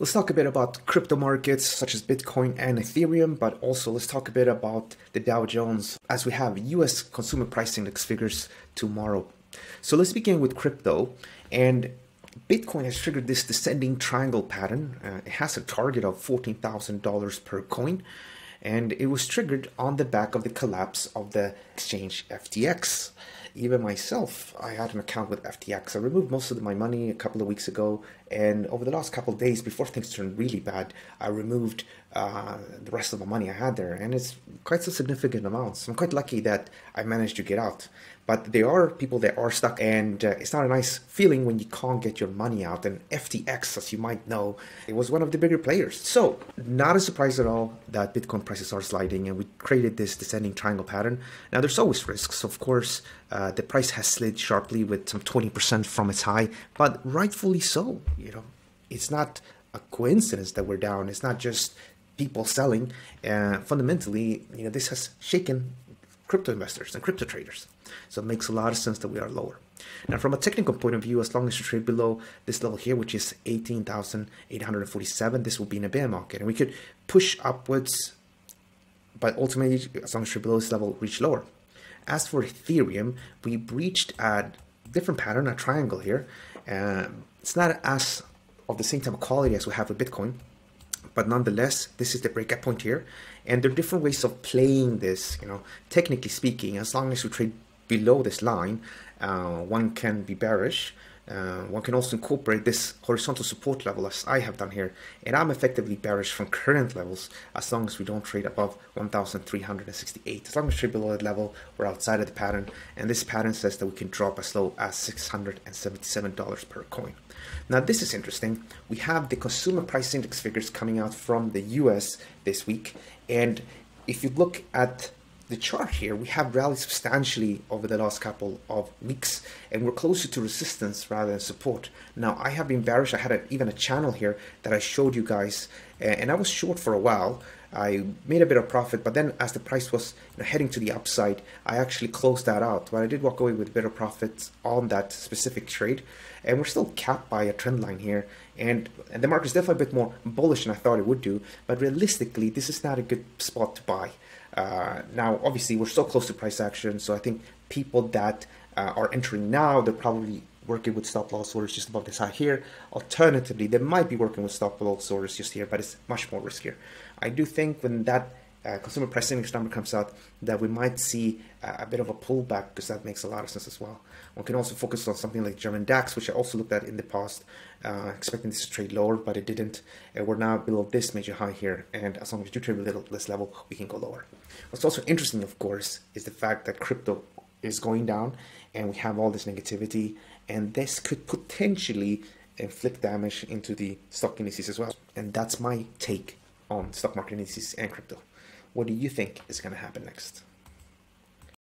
Let's talk a bit about crypto markets such as Bitcoin and Ethereum, but also let's talk a bit about the Dow Jones as we have US consumer price index figures tomorrow. So let's begin with crypto, and Bitcoin has triggered this descending triangle pattern. It has a target of $14,000 per coin, and it was triggered on the back of the collapse of the exchange FTX. Even myself, I had an account with FTX. I removed most of my money a couple of weeks ago, and over the last couple of days, before things turned really bad, I removed the rest of the money I had there, and it's quite a significant amount. So I'm quite lucky that I managed to get out. But there are people that are stuck, and it's not a nice feeling when you can't get your money out. And FTX, as you might know, it was one of the bigger players. So not a surprise at all that Bitcoin prices are sliding, and we created this descending triangle pattern. Now there's always risks, of course. The price has slid sharply with some 20% from its high, but rightfully so. It's not a coincidence that we're down. It's not just people selling. Fundamentally, this has shaken crypto investors and crypto traders. So it makes a lot of sense that we are lower. Now, from a technical point of view, as long as you trade below this level here, which is 18,847, this will be in a bear market. And we could push upwards, but ultimately, as long as you trade below this level, reach lower. As for Ethereum, we breached a different pattern, a triangle here. It's not as of the same type of quality as we have with Bitcoin, but nonetheless, this is the breakout point here. And there are different ways of playing this, technically speaking. As long as you trade below this line, one can be bearish. One can also incorporate this horizontal support level as I have done here. And I'm effectively bearish from current levels as long as we don't trade above 1,368. As long as we trade below that level, we're outside of the pattern. And this pattern says that we can drop as low as $677 per coin. Now this is interesting. We have the consumer price index figures coming out from the US this week. And if you look at the chart here, we have rallied substantially over the last couple of weeks, and we're closer to resistance rather than support. Now, I have been bearish. I had even a channel here that I showed you guys, and I was short for a while. I made a bit of profit, but then as the price was heading to the upside, I actually closed that out. But I did walk away with a bit of profits on that specific trade, and we're still capped by a trend line here. And the market is definitely a bit more bullish than I thought it would do, but realistically, this is not a good spot to buy. Now, obviously, we're so close to price action, so I think people that are entering now, they're probably working with stop loss orders just above this high here. Alternatively, they might be working with stop loss orders just here, but it's much more riskier. I do think when that consumer price index number comes out, that we might see a bit of a pullback, because that makes a lot of sense as well. One can also focus on something like German DAX, which I also looked at in the past, expecting this to trade lower, but it didn't. We're now below this major high here, and as long as we do trade below this level, we can go lower. What's also interesting, of course, is the fact that crypto is going down, and we have all this negativity, and this could potentially inflict damage into the stock indices as well. And that's my take on stock market indices and crypto. What do you think is going to happen next?